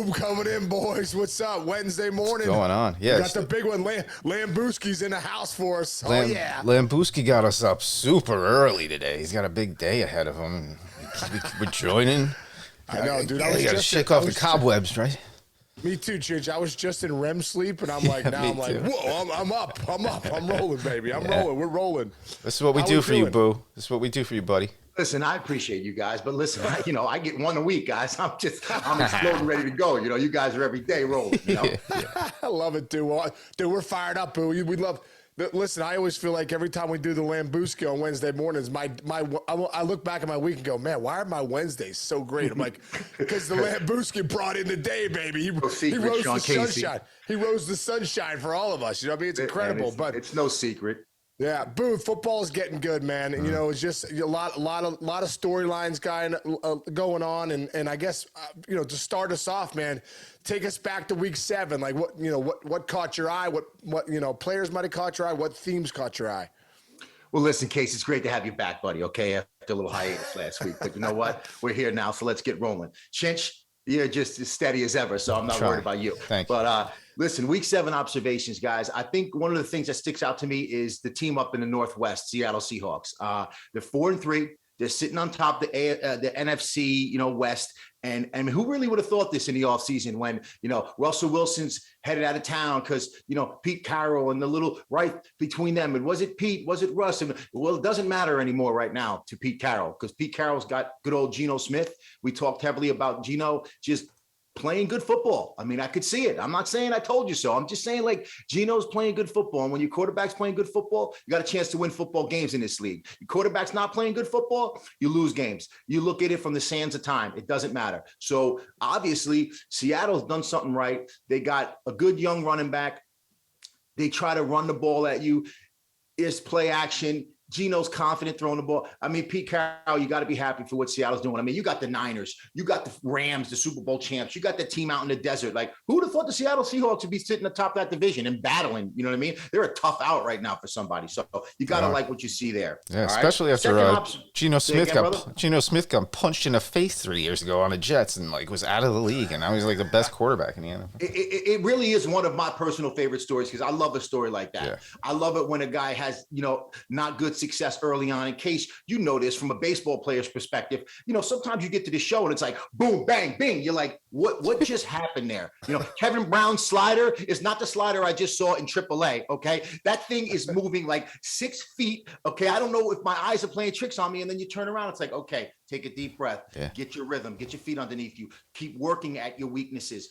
Boom coming in, boys. What's up? Wednesday morning. What's going on? Yeah, we got the big one. Lambooski's in the house for us. Yeah. Lambooski got us up super early today. He's got a big day ahead of him. We're joining. I know, dude. I got to shake off the cobwebs, right? Me too, Chich. I was just in REM sleep, and I'm like, whoa, I'm up. I'm rolling, baby. I'm rolling. We're rolling. This is what we do for you, Boo. This is what we do for you, buddy. Listen, I appreciate you guys, but listen, I get one a week, guys. I'm exploding, ready to go. You guys are every day rolling. I love it, dude. Dude, we're fired up, Boo. We love. Listen, I always feel like every time we do the Lambooski on Wednesday mornings, I look back at my week and go, man, why are my Wednesdays so great? I'm like, because the Lambooski brought in the day, baby. He rose the sunshine. He rose the sunshine for all of us. You know what I mean? It's incredible, but it's no secret. Yeah, Boo, football is getting good, man. And, it's just a lot of storylines going on. And I guess, to start us off, man, take us back to week 7. Like what caught your eye? What players might have caught your eye? What themes caught your eye? Well, listen, Case, it's great to have you back, buddy. Okay. After a little hiatus last week, but you know what? We're here now. So let's get rolling. Chinch, you're just as steady as ever. So I'm not worried about you. Thank you. But, listen, week 7 observations, guys. I think one of the things that sticks out to me is the team up in the Northwest, Seattle Seahawks. They're 4-3. They're sitting on top of the NFC, West. And who really would have thought this in the offseason when, Russell Wilson's headed out of town because, Pete Carroll and the little right between them. And was it Pete? Was it Russ? And, well, it doesn't matter anymore right now to Pete Carroll because Pete Carroll's got good old Geno Smith. We talked heavily about Geno just playing good football. I mean, I could see it. I'm not saying I told you so. I'm just saying like Geno's playing good football. And when your quarterback's playing good football, you got a chance to win football games in this league. Your quarterback's not playing good football, you lose games. You look at it from the sands of time. It doesn't matter. So obviously Seattle's done something right. They got a good young running back. They try to run the ball at you. It's play action. Geno's confident throwing the ball. I mean, Pete Carroll, you got to be happy for what Seattle's doing. I mean, you got the Niners, you got the Rams, the Super Bowl champs, you got the team out in the desert. Like, who would have thought the Seattle Seahawks would be sitting atop that division and battling? You know what I mean? They're a tough out right now for somebody. So you got to like what you see there. Yeah, especially after Geno Smith got punched in the face 3 years ago on the Jets and was out of the league, and now he's like the best quarterback in the NFL. It really is one of my personal favorite stories because I love a story like that. Yeah. I love it when a guy has not good success early on. In case you know this from a baseball player's perspective, sometimes you get to the show and it's like boom, bang, bing. You're like, what just happened there? Kevin Brown's slider is not the slider I just saw in AAA. Okay, that thing is moving like 6 feet. Okay, I don't know if my eyes are playing tricks on me. And then you turn around, it's like, okay, take a deep breath, get your rhythm, get your feet underneath you, keep working at your weaknesses,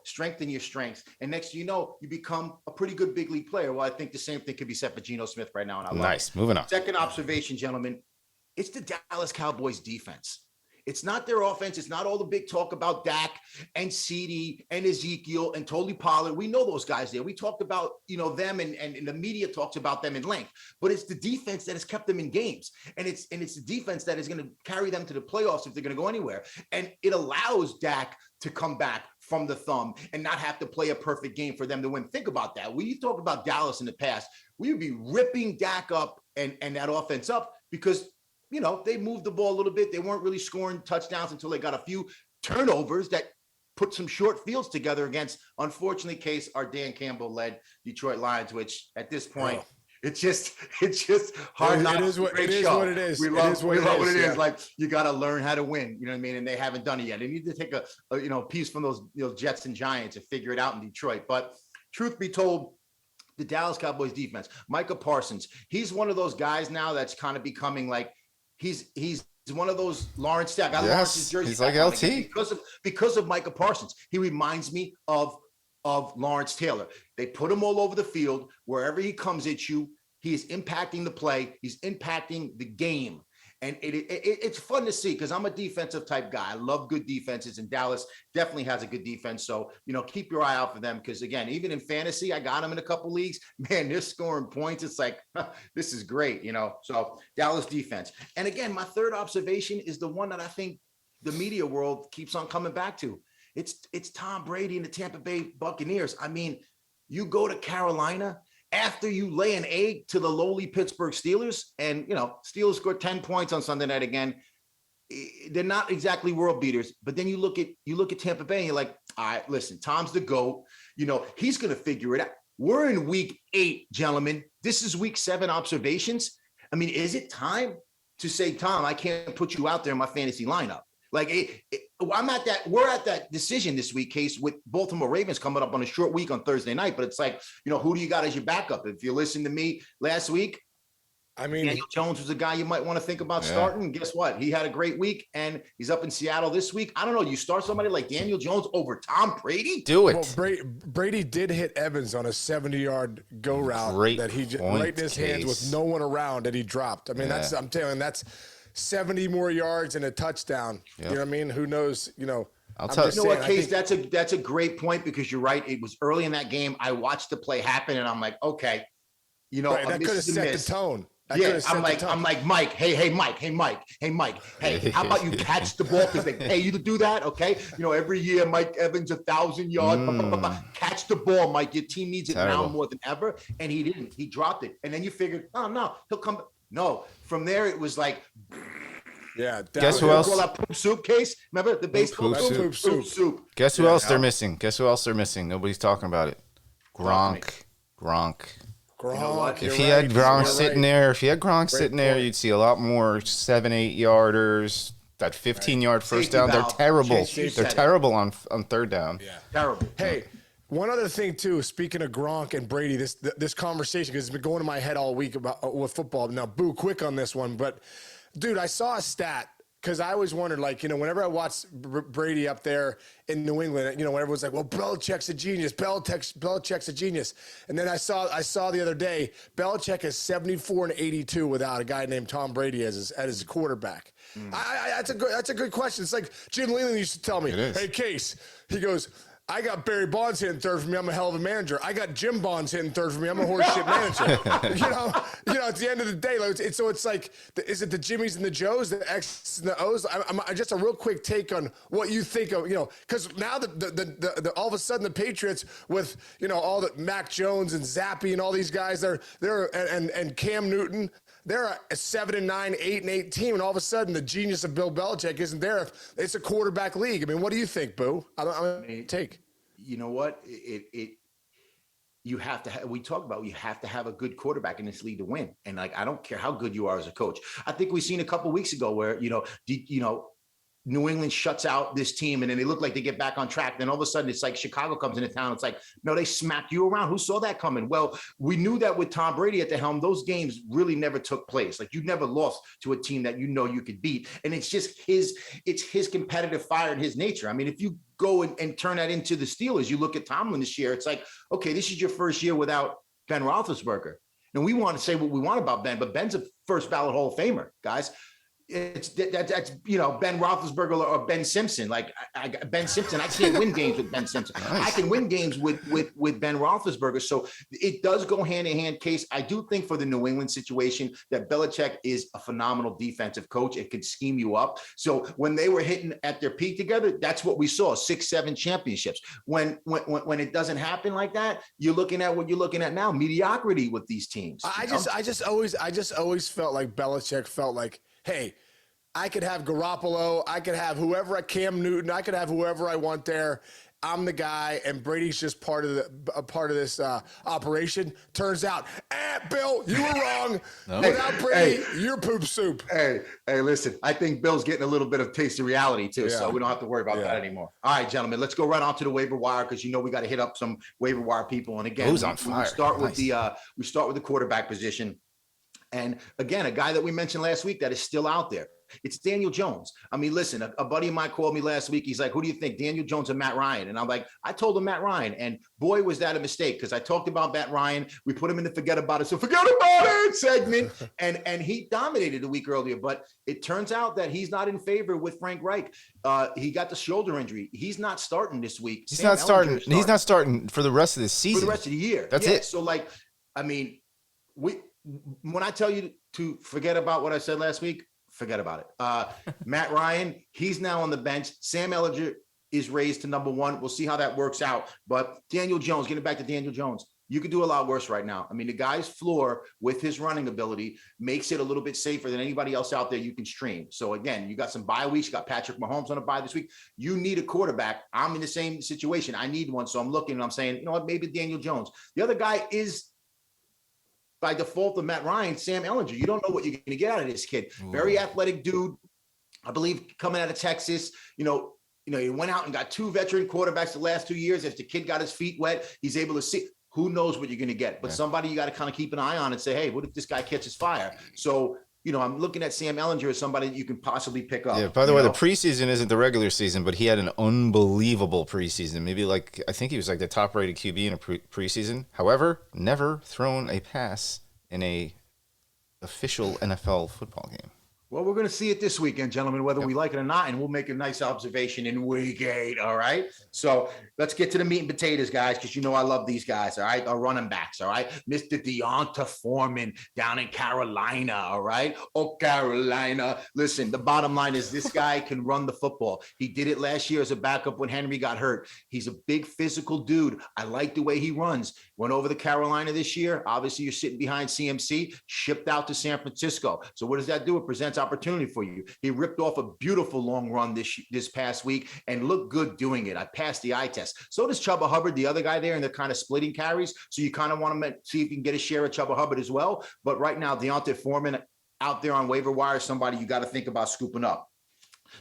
strengthen your strengths. And next you become a pretty good big league player. Well, I think the same thing could be said for Geno Smith right now. And I love it. Moving on. Second observation, gentlemen, it's the Dallas Cowboys defense. It's not their offense. It's not all the big talk about Dak and CeeDee and Ezekiel and Tony Pollard. We know those guys there. We talked about, them and the media talks about them in length, but it's the defense that has kept them in games. And it's the defense that is going to carry them to the playoffs if they're going to go anywhere. And it allows Dak to come back from the thumb and not have to play a perfect game for them to win. Think about that. When you talk about Dallas in the past, we would be ripping Dak up and that offense up because they moved the ball a little bit. They weren't really scoring touchdowns until they got a few turnovers that put some short fields together against, unfortunately, Case, our Dan Campbell-led Detroit Lions, which at this point, it's just hard not to. It is what it is. We love what it is. Like, you got to learn how to win. You know what I mean? And they haven't done it yet. They need to take a piece from those Jets and Giants and figure it out in Detroit. But truth be told, the Dallas Cowboys defense, Micah Parsons, he's one of those guys now that's kind of becoming like, He's one of those Lawrence Stack. I Lawrence's jersey. He's like LT because of Micah Parsons. He reminds me of Lawrence Taylor. They put him all over the field. Wherever he comes at you, he is impacting the play. He's impacting the game. And it's fun to see because I'm a defensive type guy. I love good defenses, and Dallas definitely has a good defense. So, keep your eye out for them because, again, even in fantasy, I got them in a couple leagues. Man, they're scoring points. It's like, this is great, So Dallas defense. And, again, my third observation is the one that I think the media world keeps on coming back to. It's Tom Brady and the Tampa Bay Buccaneers. I mean, you go to Carolina – after you lay an egg to the lowly Pittsburgh Steelers, and Steelers scored 10 points on Sunday night again, they're not exactly world beaters, but then you look at Tampa Bay and you're like, all right, listen, Tom's the GOAT. He's going to figure it out. We're in week 8, gentlemen. This is week 7 observations. I mean, is it time to say, Tom, I can't put you out there in my fantasy lineup? Like we're at that decision this week, Case, with Baltimore Ravens coming up on a short week on Thursday night. But it's like, who do you got as your backup? If you listen to me last week, I mean, Daniel Jones was a guy you might want to think about starting. And guess what? He had a great week, and he's up in Seattle this week. I don't know. You start somebody like Daniel Jones over Tom Brady? Do it. Well, Brady did hit Evans on a 70-yard go route that he just right in his hands with no one around that he dropped. I mean, I'm telling you, that's 70 more yards and a touchdown. Yep. You know what I mean? Who knows? I'll tell you. You know what, Case? That's a great point because you're right. It was early in that game. I watched the play happen, and I'm like, okay, that could have set the tone. I'm like, Mike, hey, Mike, hey, how about you catch the ball? Because they pay you to do that, okay? Every year, Mike Evans, 1,000 yards, catch the ball, Mike. Your team needs it now more than ever. And he didn't. He dropped it. And then you figured, oh, no, he'll come. No, from there, it was like, guess who else? Call that poop soup, Case. Remember the baseball poop soup. Guess who else they're missing? Nobody's talking about it. Gronk. If he had Gronk sitting there, you'd see a lot more 7-8 yarders. That 15-yard first down. They're terrible. They're terrible on third down. Yeah, terrible. Hey, one other thing too. Speaking of Gronk and Brady, this conversation because it's been going in my head all week about with football. Now, Boo, quick on this one, but dude, I saw a stat. Because I always wondered, whenever I watched Brady up there in New England, when everyone's like, well, Belichick's a genius. Belichick's a genius. And then I saw the other day, Belichick is 74-82 without a guy named Tom Brady as his quarterback. That's a good question. It's like Jim Leland used to tell me, hey, Case, he goes, I got Barry Bonds hitting third for me. I'm a hell of a manager. I got Jim Bonds hitting third for me. I'm a horseshit manager. At the end of the day, it's like, is it the Jimmies and the Joes, the X's and the O's? I'm just a real quick take on what you think of, because now the all of a sudden the Patriots with all the Mac Jones and Zappy and all these guys, and Cam Newton. They're a 7-9, 8-8 team, and all of a sudden the genius of Bill Belichick isn't there. It's a quarterback league. I mean, what do you think, Boo? Take. You know what? You have to. We talk about you have to have a good quarterback in this league to win. And I don't care how good you are as a coach. I think we've seen a couple of weeks ago where New England shuts out this team and then they look like they get back on track. Then all of a sudden it's like Chicago comes into town. It's like, no, they smack you around. Who saw that coming? Well, we knew that with Tom Brady at the helm, those games really never took place. Like you never lost to a team that you could beat. And it's just his competitive fire and his nature. I mean, if you go and turn that into the Steelers, you look at Tomlin this year, it's like, okay, this is your first year without Ben Roethlisberger. And we want to say what we want about Ben, but Ben's a first ballot Hall of Famer, guys. That's Ben Roethlisberger or Ben Simpson. Like Ben Simpson, I can't win games with Ben Simpson. I can win games with Ben Roethlisberger. So it does go hand in hand. Case, I do think for the New England situation that Belichick is a phenomenal defensive coach. It could scheme you up. So when they were hitting at their peak together, that's what we saw: 6-7 championships. When it doesn't happen like that, you're looking at what you're looking at now: mediocrity with these teams. I just always felt like Belichick felt like, hey, I could have Garoppolo, I could have whoever, Cam Newton, I could have whoever I want there. I'm the guy, and Brady's just part of this operation. Turns out, Bill, you were wrong. No. Without Brady, you're poop soup. Hey, listen, I think Bill's getting a little bit of taste of reality too, so we don't have to worry about that anymore. All right, gentlemen, let's go right on to the waiver wire because we got to hit up some waiver wire people. And again, who's on fire? We start with the quarterback position. And again, a guy that we mentioned last week that is still out there. It's Daniel Jones. I mean, listen, a buddy of mine called me last week. He's like, who do you think, Daniel Jones or Matt Ryan? And I'm like, I told him Matt Ryan. And boy, was that a mistake because I talked about Matt Ryan. We put him in the forget about it. So forget about it segment. And he dominated a week earlier. But it turns out that he's not in favor with Frank Reich. He got the shoulder injury. He's not starting this week. He's not starting. He's not starting for the rest of the season. For the rest of the year. That's it. So, when I tell you to forget about what I said last week, forget about it. Matt Ryan, he's now on the bench. Sam Ellinger is raised to number 1. We'll see how that works out. But Daniel Jones, getting back to Daniel Jones, you could do a lot worse right now. I mean, the guy's floor with his running ability makes it a little bit safer than anybody else out there you can stream. So again, you got some bye weeks. You got Patrick Mahomes on a bye this week. You need a quarterback. I'm in the same situation. I need one. So I'm looking and I'm saying, you know what, maybe Daniel Jones. The other guy is, by default of Matt Ryan, Sam Ehlinger. You don't know what you're going to get out of this kid. Very athletic dude. I believe coming out of Texas, you know, he went out and got 2 veteran quarterbacks the last 2 years. If the kid got his feet wet, he's able to see. Who knows what you're going to get? But somebody you got to kind of keep an eye on and say, hey, what if this guy catches fire? So, you know, I'm looking at Sam Ehlinger as somebody that you can possibly pick up. Yeah, by the way, the preseason isn't the regular season, but he had an unbelievable preseason. Maybe I think he was like the top rated QB in a preseason. However, never thrown a pass in a official NFL football game. Well, we're going to see it this weekend, gentlemen, whether we like it or not, and we'll make a nice observation in week 8, all right? So let's get to the meat and potatoes, guys, because you know I love these guys, all right? Our running backs, all right? Mr. Deonta Foreman down in Carolina, all right? Oh, Carolina. Listen, the bottom line is this guy can run the football. He did it last year as a backup when Henry got hurt. He's a big physical dude. I like the way he runs. Went over to Carolina this year. Obviously, you're sitting behind CMC, shipped out to San Francisco. So what does that do? It presents opportunity for you. He ripped off a beautiful long run this past week and looked good doing it. I passed the eye test. So does Chuba Hubbard, the other guy there, and they're kind of splitting carries. So you kind of want to see if you can get a share of Chuba Hubbard as well. But right now, Deonta Foreman out there on waiver wire, somebody you got to think about scooping up.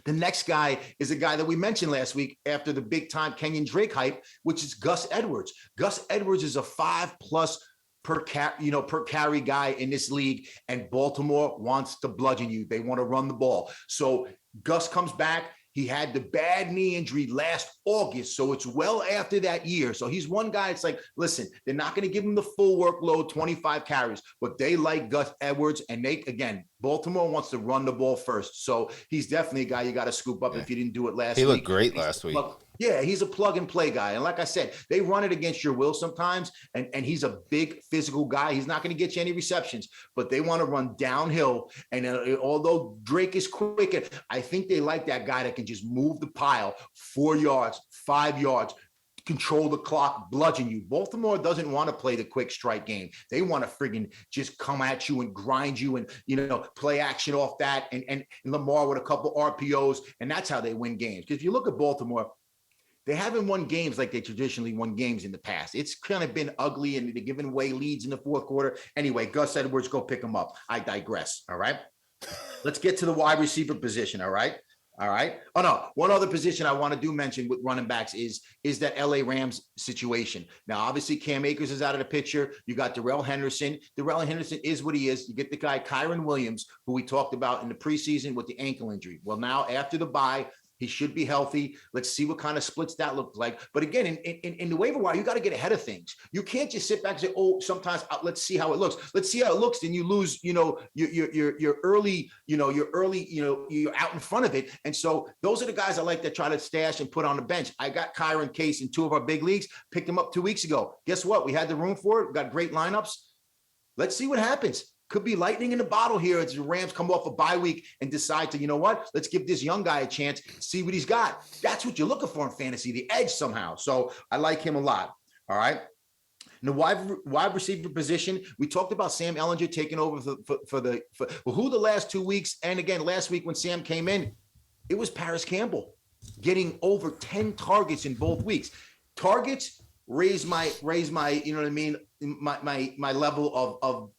The next guy is a guy that we mentioned last week after the big time Kenyon Drake hype, which is Gus Edwards. Gus Edwards is a 5+ per carry guy in this league, and Baltimore wants to bludgeon you. They want to run the ball. So Gus comes back. He had the bad knee injury last August, so it's well after that year. So he's one guy. It's like, listen, they're not going to give him the full workload, 25 carries, but they like Gus Edwards, and Baltimore wants to run the ball first. So he's definitely a guy you got to scoop up if you didn't do it last week. He looked great last week. Yeah, he's a plug and play guy. And like I said, they run it against your will sometimes. And he's a big physical guy. He's not going to get you any receptions, but they want to run downhill. And although Drake is quick, I think they like that guy that can just move the pile 4 yards, 5 yards, control the clock, bludgeon you. Baltimore doesn't want to play the quick strike game. They want to friggin' just come at you and grind you and, play action off that. And Lamar with a couple RPOs. And that's how they win games. Because if you look at Baltimore, they haven't won games like they traditionally won games in the past. It's kind of been ugly, and they're giving away leads in the fourth quarter. Anyway, Gus Edwards, go pick him up. I digress, all right? Let's get to the wide receiver position, all right? All right. Oh, no. One other position I want to mention with running backs is that LA Rams situation. Now, obviously, Cam Akers is out of the picture. You got Darrell Henderson. Darrell Henderson is what he is. You get the guy, Kyron Williams, who we talked about in the preseason with the ankle injury. Well, now, after the bye, he should be healthy. Let's see what kind of splits that looks like. But again, in the waiver wire, you got to get ahead of things. You can't just sit back and say, "Oh, sometimes let's see how it looks." Let's see how it looks. Then you lose, your early, you're out in front of it. And so those are the guys I like to try to stash and put on the bench. I got Kyron Case in 2 of our big leagues. Picked him up 2 weeks ago. Guess what? We had the room for it. We got great lineups. Let's see what happens. Could be lightning in the bottle here as the Rams come off a bye week and decide to, let's give this young guy a chance, see what he's got. That's what you're looking for in fantasy, the edge somehow. So I like him a lot. All right. In the wide receiver position, we talked about Sam Ehlinger taking over for who the last 2 weeks. And again, last week when Sam came in, it was Paris Campbell getting over 10 targets in both weeks. Targets raise my, my level of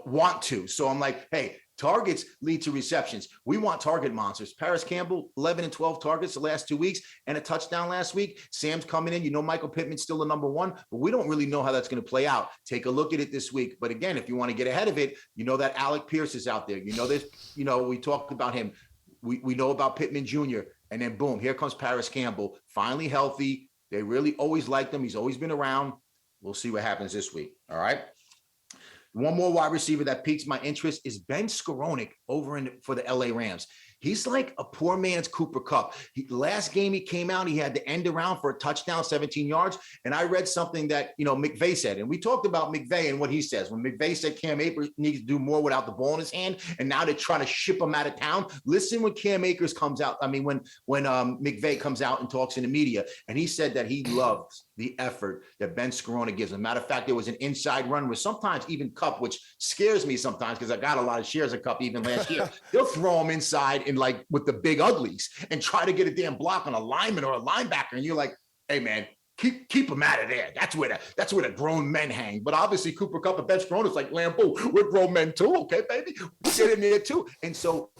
want to. So I'm like, hey, targets lead to receptions. We want target monsters. Paris Campbell, 11 and 12 targets the last 2 weeks and a touchdown last week. Sam's coming in. Michael Pittman's still the number 1, but we don't really know how that's going to play out. Take a look at it this week. But again, if you want to get ahead of it, that Alec Pierce is out there. We talked about him. We know about Pittman Jr. And then boom, here comes Paris Campbell, finally healthy. They really always liked him. He's always been around. We'll see what happens this week. All right. One more wide receiver that piques my interest is Ben Skowronek for the LA Rams. He's like a poor man's Cooper Kupp. Last game he came out, he had to end around for a touchdown, 17 yards. And I read something that, McVay said, and we talked about McVay and what he says. When McVay said Cam Akers needs to do more without the ball in his hand, and now they're trying to ship him out of town. Listen when Cam Akers comes out. I mean, when McVay comes out and talks in the media, and he said that he loves the effort that Ben Scaroni gives him. Matter of fact, there was an inside run where sometimes even Kupp, which scares me sometimes because I got a lot of shares of Kupp even last year, they'll throw him inside and like with the big uglies and try to get a damn block on a lineman or a linebacker. And you're like, hey man, keep him out of there. That's where the grown men hang. But obviously Cooper Kupp and Ben Scaroni is like, Lamboo, we're grown men too. Okay, baby, get in there too. And so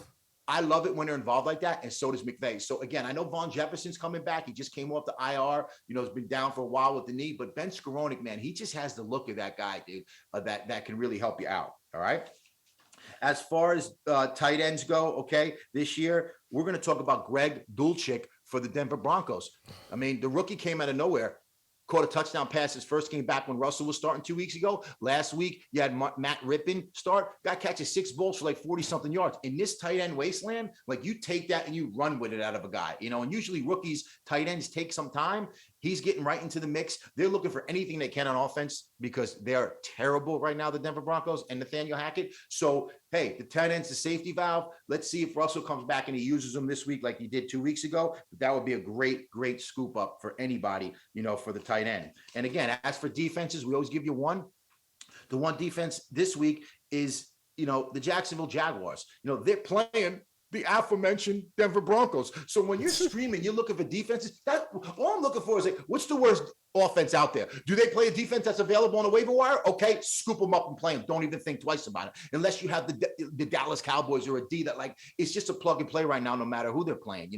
I love it when they're involved like that, and so does McVay. So again, I know Von Jefferson's coming back. He just came off the IR. Has been down for a while with the knee. But Ben Skowronek, man, he just has the look of that guy, dude. That can really help you out. All right. As far as tight ends go, okay, this year we're going to talk about Greg Dulcich for the Denver Broncos. I mean, the rookie came out of nowhere. Caught a touchdown pass his first game back when Russell was starting 2 weeks ago. Last week, you had Matt Rippon start. Guy catches 6 balls for like 40-something yards. In this tight end wasteland, like you take that and you run with it out of a guy, and usually rookies, tight ends take some time. He's getting right into the mix. They're looking for anything they can on offense because they're terrible right now, the Denver Broncos and Nathaniel Hackett. So, hey, the tight end's the safety valve. Let's see if Russell comes back and he uses them this week like he did 2 weeks ago. That would be a great, great scoop up for anybody, for the tight end. And again, as for defenses, we always give you one. The one defense this week is, the Jacksonville Jaguars. They're playing the aforementioned Denver Broncos. So when you're streaming, you're looking for defenses. All I'm looking for is like, what's the worst offense out there? Do they play a defense that's available on the waiver wire? Okay, scoop them up and play them. Don't even think twice about it. Unless you have the Dallas Cowboys or a D that it's just a plug and play right now, no matter who they're playing.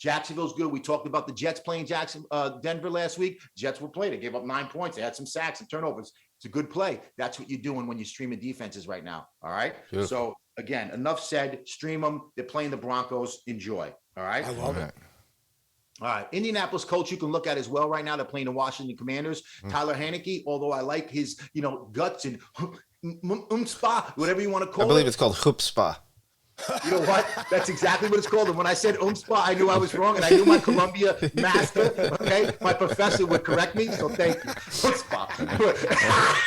Jacksonville's good. We talked about the Jets playing Denver last week. Jets were played. They gave up 9 points. They had some sacks and turnovers. It's a good play. That's what you're doing when you're streaming defenses right now. All right. Beautiful. So again, enough said. Stream them. They're playing the Broncos. Enjoy. All right. I love it. All right. Indianapolis Colts you can look at as well right now. They're playing the Washington Commanders. Tyler Haneke, although I like his, guts and spa, whatever you want to call it. I believe it's called hoop spa. You know what? That's exactly what it's called. And when I said spa, I knew I was wrong. And I knew my Columbia master, okay, my professor would correct me. So thank you. Spa.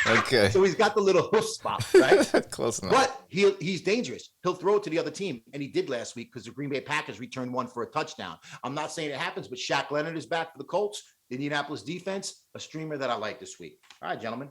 Okay. So he's got the little hoof spot, right? Close enough. But he's dangerous. He'll throw it to the other team. And he did last week because the Green Bay Packers returned one for a touchdown. I'm not saying it happens, but Shaq Leonard is back for the Colts. The Indianapolis defense, a streamer that I like this week. All right, gentlemen.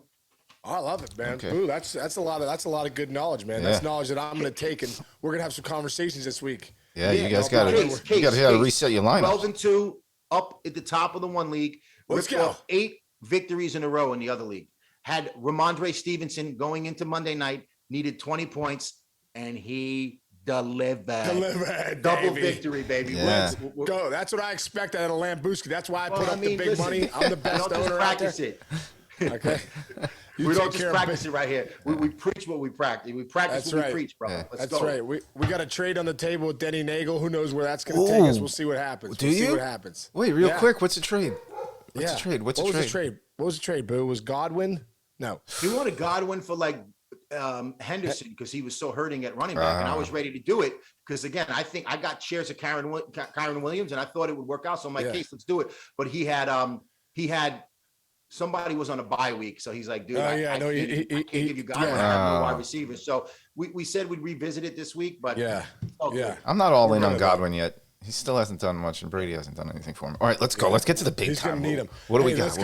I love it, man. Okay. Ooh, that's a lot of good knowledge, man. Yeah. That's knowledge that I'm going to take, and we're going to have some conversations this week. Yeah, you guys got to reset your lineup. 12-2, up at the top of the one league. Let's go. 8 victories in a row in the other league. Had Ramondre Stevenson going into Monday night, needed 20 points, and he delivered. Double victory, baby. Yeah. Let's Go. That's what I expect out of Lambooski. That's why I put up the big listen, money. I'm the best don't just owner out there. practice it. Okay. We don't just practice it right here. We preach what we practice. We practice That's what right. we preach, bro. Yeah. Let's That's go. right. We got a trade on the table with Denny Neagle. Who knows where that's going to take us? We'll see what happens. Do you? See what happens. Wait, real quick. What's the trade? What's Yeah. the trade? What was the trade? What was the trade, Boo? Was Godwin? No. He wanted Godwin for like Henderson because he was so hurting at running back, and I was ready to do it because again, I think I got shares of Kyron Williams, and I thought it would work out. So in my case, let's do it. But he had somebody was on a bye week, so he's like, dude, I can't give you Godwin. I have no wide receivers. So we said we'd revisit it this week, but I'm not all in on Godwin yet. He still hasn't done much, and Brady hasn't done anything for him. All right, let's go. Let's get to the big He's time. going to need him. What do we got?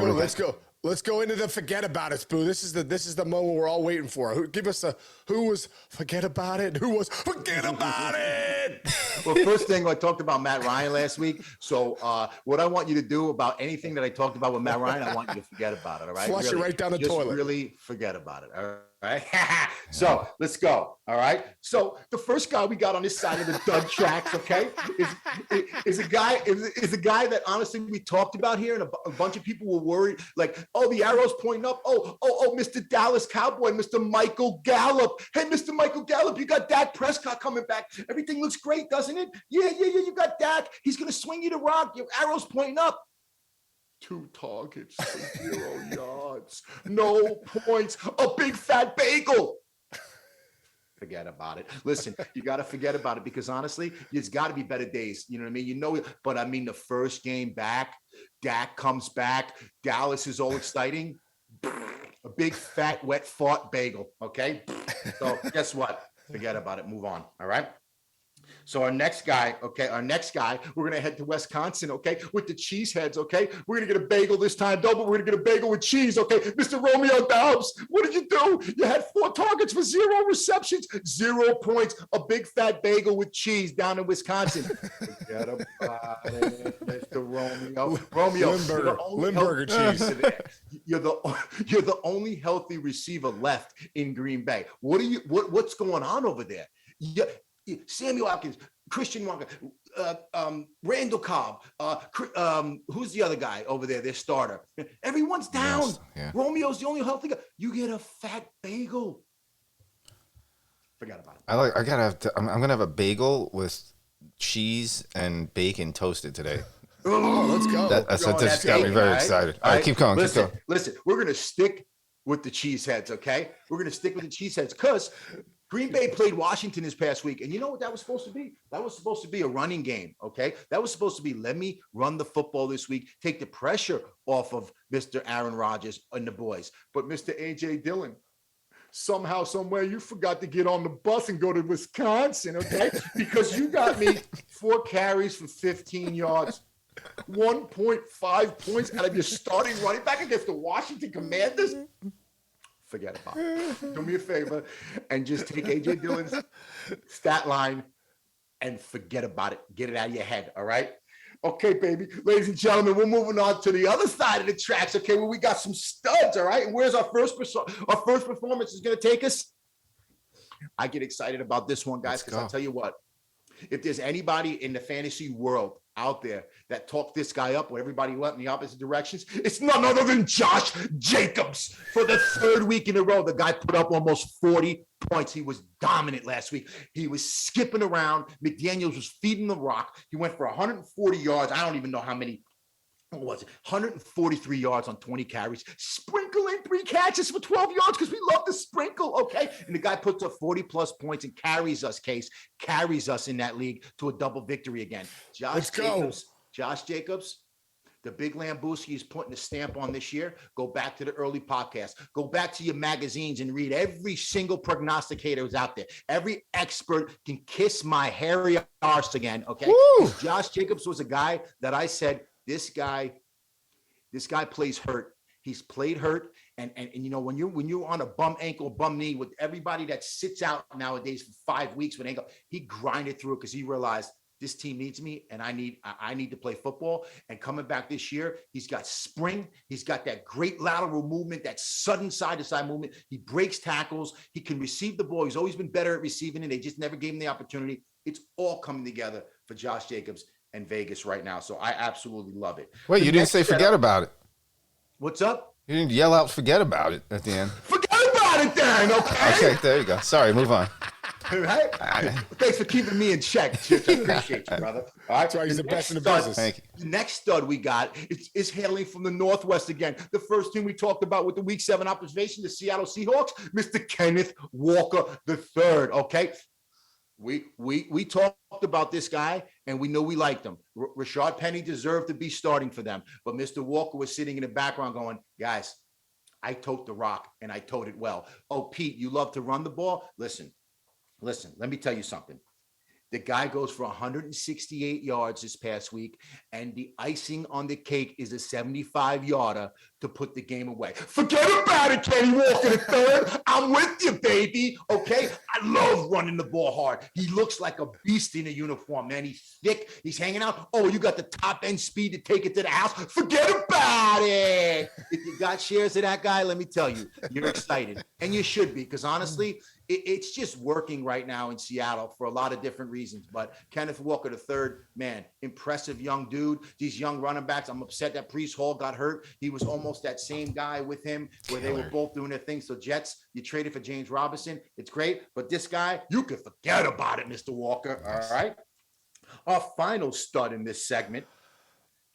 Let's go into the forget about it, Boo. This is the moment we're all waiting for. Give us who was forget about it? Who was forget about it? Well, first thing, I talked about Matt Ryan last week. So what I want you to do about anything that I talked about with Matt Ryan, I want you to forget about it. All right. Flush it right down the toilet. Really forget about it. All right. So let's go. All right. So the first guy we got on this side of the Doug tracks, okay, is a guy that honestly we talked about here, and a bunch of people were worried, like, oh, the arrow's pointing up. Oh, Mr. Dallas Cowboy, Mr. Michael Gallup. Hey, Mr. Michael Gallup, you got Dak Prescott coming back. Everything looks great, doesn't it? Yeah. You got Dak. He's gonna swing you the rock. Your arrow's pointing up. 2 targets for 0 yards. No points. A big fat bagel. Forget about it. Listen, you got to forget about it because honestly, there's got to be better days. You know what I mean? You know, but I mean, the first game back, Dak comes back. Dallas is all exciting. A big, fat, wet fart bagel. Okay. So guess what? Forget about it. Move on. All right. So our next guy, we're going to head to Wisconsin, okay, with the cheeseheads, okay? We're going to get a bagel this time, though, but we're going to get a bagel with cheese, okay? Mr. Romeo Dobbs, what did you do? You had 4 targets for 0 receptions, 0 points, a big fat bagel with cheese down in Wisconsin. Forget about it, Mr. Romeo. Romeo, Limburger cheese. You're the only healthy receiver left in Green Bay. What's going on over there? Samuel Watkins, Christian Walker, Randall Cobb, who's the other guy over there, their starter? Everyone's down. Yes, yeah. Romeo's the only healthy guy. You get a fat bagel. Forgot about it. I'm gonna have a bagel with cheese and bacon toasted today. Oh, let's go. That's just got me very excited. All right, keep going. Listen, we're gonna stick with the cheeseheads, okay? We're gonna stick with the cheeseheads because Green Bay played Washington this past week, and you know what that was supposed to be? That was supposed to be a running game, okay? That was supposed to be, let me run the football this week, take the pressure off of Mr. Aaron Rodgers and the boys. But Mr. A.J. Dillon, somehow, somewhere, you forgot to get on the bus and go to Wisconsin, okay? Because you got me 4 carries for 15 yards, 1.5 points out of your starting running back against the Washington Commanders. Forget about it. Do me a favor and just take AJ Dillon's stat line and forget about it. Get it out of your head. All right. Okay, baby. Ladies and gentlemen, we're moving on to the other side of the tracks. Okay, where we got some studs. All right. And where's our first performance is going to take us? I get excited about this one, guys, because I'll tell you what. If there's anybody in the fantasy world out there that talked this guy up where everybody went in the opposite directions, it's none other than Josh Jacobs. For the 3rd week in a row, the guy put up almost 40 points. He was dominant last week. He was skipping around. McDaniels was feeding the rock. He went for 140 yards. I don't even know how many. What was it? 143 yards on 20 carries, sprinkling 3 catches for 12 yards because we love to sprinkle, okay? And the guy puts up 40-plus points and carries us in that league to a double victory again. Josh Jacobs, the big Lambooski is putting a stamp on this year. Go back to the early podcast. Go back to your magazines and read every single prognosticator who's out there. Every expert can kiss my hairy arse again, okay? Josh Jacobs was a guy that I said, This guy plays hurt. He's played hurt. And you know, when you're on a bum ankle, bum knee with everybody that sits out nowadays for 5 weeks with ankle, he grinded through it because he realized this team needs me and I need to play football. And coming back this year, he's got spring. He's got that great lateral movement, that sudden side to side movement. He breaks tackles. He can receive the ball. He's always been better at receiving it. They just never gave him the opportunity. It's all coming together for Josh Jacobs and Vegas right now. So I absolutely love it. Wait, you didn't say forget about it. What's up? You didn't yell out forget about it at the end. Forget about it then, okay? Okay, there you go. Sorry, move on. Right? Thanks for keeping me in check, Chips. I appreciate you, brother. All right, that's why he's the best in the business. Thank you. The next stud we got is hailing from the Northwest again. The first team we talked about with the Week 7 observation, the Seattle Seahawks, Mr. Kenneth Walker III, okay? We talked about this guy and we know we liked him. Rashad Penny deserved to be starting for them, but Mr. Walker was sitting in the background going, guys, I tote the rock and I tote it well. Oh, Pete, you love to run the ball? Listen, let me tell you something. The guy goes for 168 yards this past week, and the icing on the cake is a 75-yarder to put the game away. Forget about it, Kenny Walker III. I'm with you, baby. Okay? I love running the ball hard. He looks like a beast in a uniform, man. He's thick. He's hanging out. Oh, you got the top-end speed to take it to the house. Forget about it. If you got shares of that guy, let me tell you, you're excited. And you should be, because honestly, it's just working right now in Seattle for a lot of different reasons. But Kenneth Walker III, man, impressive young dude. These young running backs, I'm upset that Breece Hall got hurt. He was almost that same guy with him where they were both doing their thing. So Jets, you traded for James Robinson. It's great. But this guy, you can forget about it, Mr. Walker. All right. Our final stud in this segment,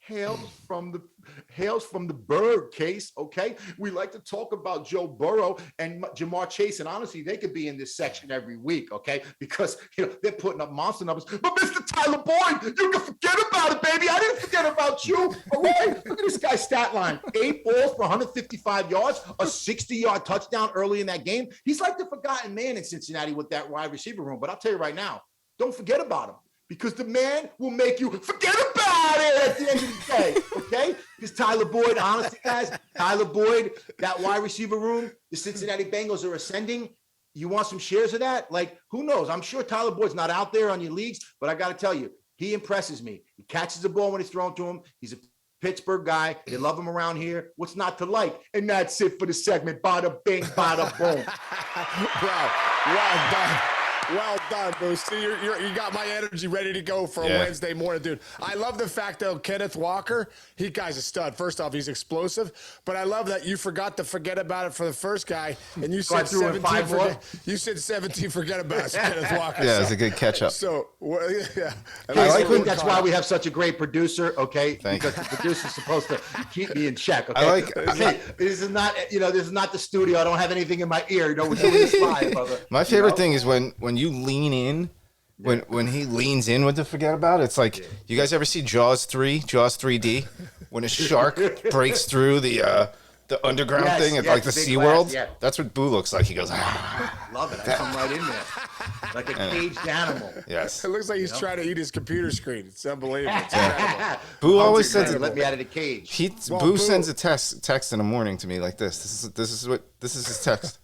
hails from the bird case. Okay, we like to talk about Joe Burrow and Jamar Chase, and honestly, they could be in this section every week. Okay, because they're putting up monster numbers. But Mr. Tyler Boyd, you can forget about it, baby. I didn't forget about you. All right, look at this guy's stat line: 8 balls for 155 yards, a 60-yard touchdown early in that game. He's like the forgotten man in Cincinnati with that wide receiver room. But I'll tell you right now, don't forget about him. Because the man will make you forget about it at the end of the day, okay? Because Tyler Boyd, honestly, guys, Tyler Boyd, that wide receiver room, the Cincinnati Bengals are ascending. You want some shares of that? Like, who knows? I'm sure Tyler Boyd's not out there on your leagues, but I got to tell you, he impresses me. He catches the ball when it's thrown to him. He's a Pittsburgh guy. They love him around here. What's not to like? And that's it for the segment. Bada bing, bada boom. Well done. Well done, Boosie. You got my energy ready to go for a Wednesday morning, dude. I love the fact, though, Kenneth Walker, he guy's a stud. First off, he's explosive, but I love that you forgot to forget about it for the first guy, and you said 17. You said 17. Forget about it, Kenneth Walker. Yeah, it's a good catch up. So, yeah. I think that's why we have such a great producer. Okay, because the producer's supposed to keep me in check. Okay, this is not this is not the studio. I don't have anything in my ear. We're doing this live, brother. My favorite thing is when you lean in, when he leans in with the forget about it, it's like, you guys ever see Jaws 3D? When a shark breaks through the underground thing at like the SeaWorld? Yeah. That's what Boo looks like. He goes, love it. I come right in there. Like a caged animal. Yes. It looks like he's trying to eat his computer screen. It's unbelievable. It's Boo always says it. Let me out of the cage. Boo sends a text in the morning to me like this. This is his text.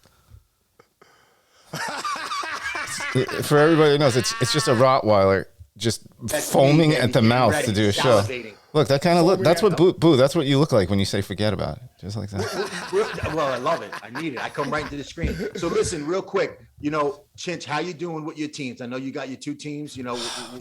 For everybody who knows, it's just a Rottweiler just foaming at the mouth to do a show. Look, that kind of look. That's what Boo. That's what you look like when you say forget about it, just like that. Well, I love it. I need it. I come right into the screen. So listen, real quick. Chinch, how you doing with your teams? I know you got your 2 teams.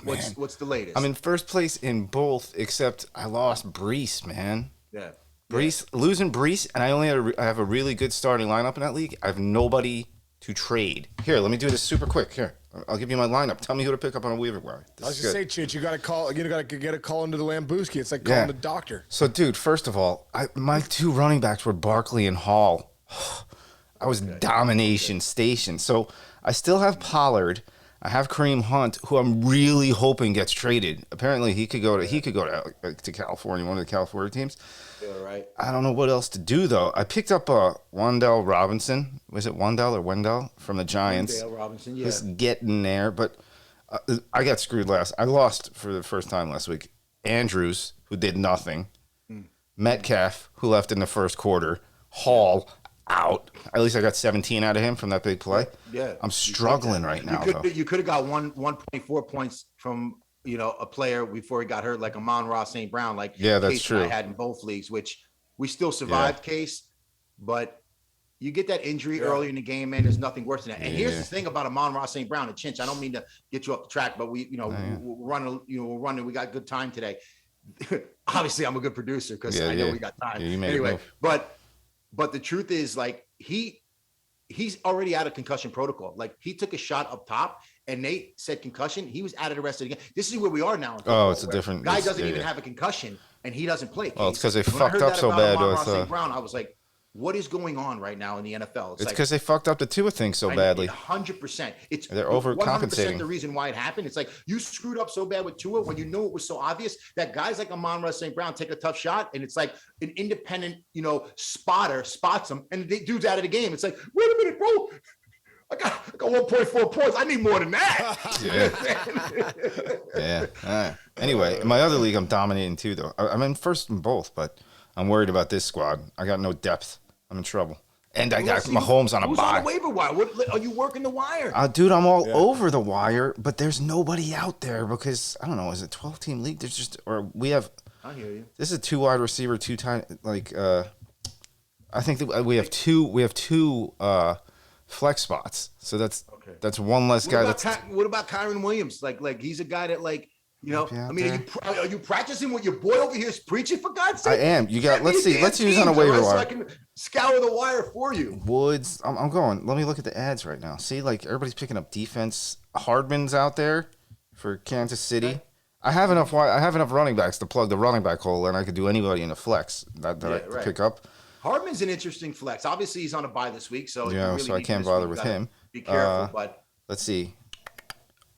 What's the latest? I'm in first place in both, except I lost Brees, man. Yeah. Losing Brees, and I have a really good starting lineup in that league. I have nobody to trade. Here, let me do this super quick. Here, I'll give you my lineup. Tell me who to pick up on a waiver wire. I was just saying, Chich, you got to call. You got to get a call into the Lambooski. It's like calling the doctor. So, dude, first of all, my 2 running backs were Barkley and Hall. I was domination station. So I still have Pollard. I have Kareem Hunt, who I'm really hoping gets traded. Apparently, he could go to California, one of the California teams. Yeah, right. I don't know what else to do, though. I picked up Wan'Dale Robinson. Was it Wan'Dale or Wendell from the Giants? Wan'Dale Robinson, yeah. Just getting there, but I got screwed last. I lost for the first time last week. Andrews, who did nothing. Metcalf, who left in the first quarter. Hall, out. At least I got 17 out of him from that big play. Yeah. I'm struggling right now, though. You could have got 1.4 points from a player before he got hurt, like Amon-Ra St. Brown, that's Case true. I had in both leagues, which we still survived, Case, but you get that injury early in the game, man. There's nothing worse than that. And here's the thing about Amon-Ra St. Brown and Chinch. I don't mean to get you off the track, but we're running. We got good time today. Obviously, I'm a good producer because I know we got time. Anyway, but the truth is, he's already out of concussion protocol. He took a shot up top, and they said concussion. He was out of the rest of the game. This is where we are now. It's a different guy. Doesn't even have a concussion, and he doesn't play. Well, it's because they fucked up so bad with Brown. I was like, what is going on right now in the NFL? It's because they fucked up the Tua thing so badly. 100%. They're overcompensating. 100% the reason why it happened. It's like you screwed up so bad with Tua when you knew it was so obvious that guys like Amon-Ra St. Brown take a tough shot, and it's like an independent, spotter spots him, and the dude's out of the game. It's like, wait a minute, bro. I got 1.4 points. I need more than that. Yeah. All right. Anyway, in my other league, I'm dominating too, though. I'm in first in both, but I'm worried about this squad. I got no depth. I'm in trouble. And I got Mahomes on a bye. Who's on the waiver wire? Are you working the wire? Dude, I'm all over the wire, but there's nobody out there because, I don't know, is it 12-team league? There's just, or we have. I hear you. This is 2 wide receiver, 2 times, I think that we have two flex spots. So that's one less guy. What about Kyron Williams? He's a guy that are you practicing what your boy over here is preaching, for God's sake? I am. Let's use on a waiver wire. So I can scour the wire for you. Woods, I'm going. Let me look at the ads right now. See, everybody's picking up defense. Hardman's out there for Kansas City. I have enough running backs to plug the running back hole, and I could do anybody in the flex that I right. pick up. Hardman's an interesting flex. Obviously, he's on a bye this week, so Yeah, really so I can't bother with him. Be careful, but Let's see.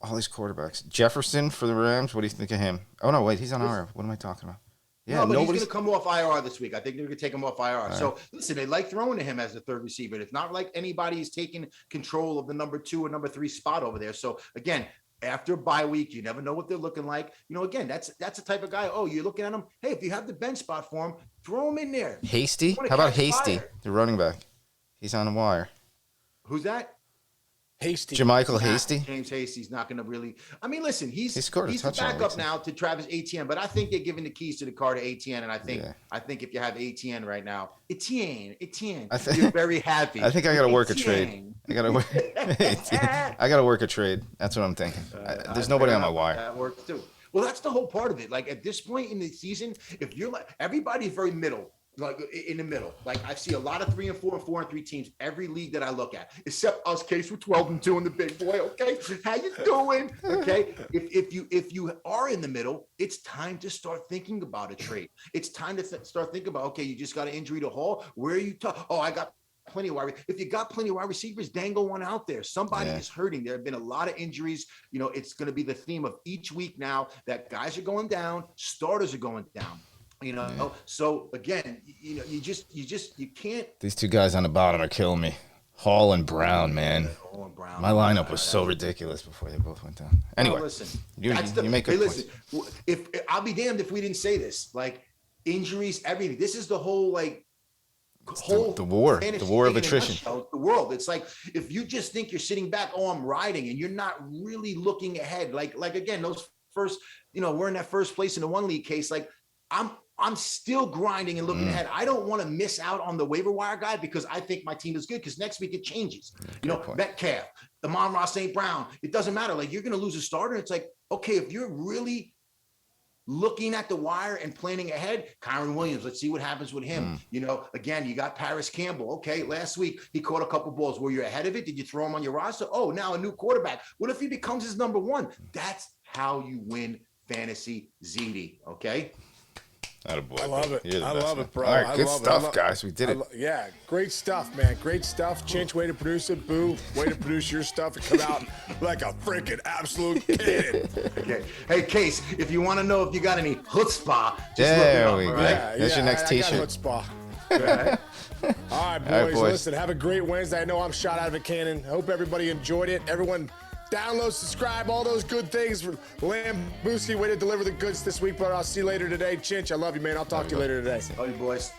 All these quarterbacks. Jefferson for the Rams. What do you think of him? Oh no, wait, he's on IR. What am I talking about? Yeah, no, but nobody's he's going to come off IR this week. I think they're going to take him off IR. Right. So listen, they like throwing to him as the third receiver. It's not like anybody is taking control of the number 2 or number 3 spot over there. So again, after bye week, you never know what they're looking like. You know, again, that's the type of guy. Oh, you're looking at him. Hey, if you have the bench spot for him, throw him in there. Hasty. How about Hasty, the running back? He's on the wire. Who's that? Hasty. Jamichael Hasty. James Hasty's not going to really. I mean, listen, he's the backup now to Travis Etienne, but I think they're giving the keys to the car to Etienne, and I think if you have Etienne right now, Etienne, you're very happy. I think I got to work a trade. I got to work a trade. That's what I'm thinking. There's nobody on my wire. That works too. Well, that's the whole part of it. Like at this point in the season, if you're like everybody's very middle. Like in the middle, like I see a lot of 3 and 4 and 4 and 3 teams every league that I look at, except us. Case we're 12 and 2 in the big boy. Okay, how you doing? Okay, if you are in the middle, it's time to start thinking about a trade. It's time to start thinking about, okay, you just got an injury to Hall. Where are you? Oh, I got plenty of wide. If you got plenty of wide receivers, dangle one out there. Somebody is hurting. There have been a lot of injuries. You know, it's going to be the theme of each week now that guys are going down, starters are going down. You know, so again, you know, you can't. These two guys on the bottom are killing me. Hall and Brown, man. Hall and Brown. My lineup was so ridiculous before they both went down. Anyway, well, listen, you make good points. If I'll be damned if we didn't say this, like injuries, everything. This is the whole like the war of attrition. The world. It's like if you just think you're sitting back, oh, I'm riding, and you're not really looking ahead. Like again, those first, you know, we're in that first place in the one league case. Like I'm still grinding and looking ahead. I don't want to miss out on the waiver wire guy because I think my team is good because next week it changes. You know, Metcalf, Amon-Ra St. Brown, it doesn't matter. Like you're going to lose a starter. It's like, okay, if you're really looking at the wire and planning ahead, Kyron Williams, let's see what happens with him. You know, again, you got Paris Campbell. Okay, last week he caught a couple balls. Were you ahead of it? Did you throw him on your roster? Oh, now a new quarterback. What if he becomes his number 1? That's how you win fantasy ZD, okay? Attaboy, I love it. I love it, bro. All right, good stuff, guys. We did it. Yeah, great stuff, man. Great stuff. Chinch, way to produce it. Boo, way to produce your stuff and come out like a freaking absolute cannon. Okay. Hey, Case, if you want to know if you got any chutzpah, just there look we it go. up, right? There's your next T-shirt. I got chutzpah. All right, boys. All right, boys. Listen, have a great Wednesday. I know I'm shot out of a cannon. Hope everybody enjoyed it. Everyone download, subscribe, all those good things. Lambooski, way to deliver the goods this week, but I'll see you later today. Chinch, I love you, man. I'll talk to you later today. Love you, boys.